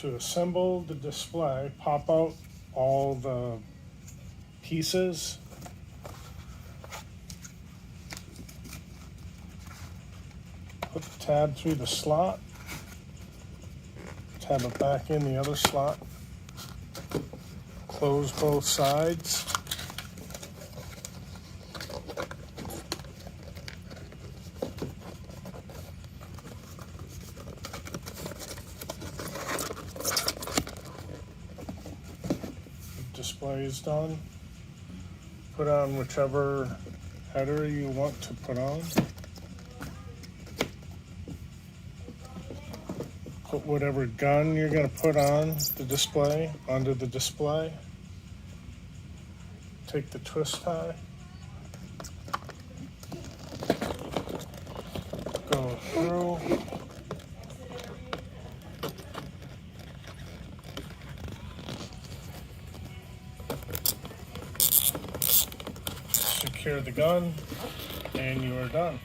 To assemble the display, pop out all the pieces. Put the tab through the slot. Tab it back in the other slot. Close both sides. Display is done. Put on whichever header you want to put on. Put whatever gun you're going to put on the display, onto the display. Take the twist tie. Go through. Secure the gun, and you are done.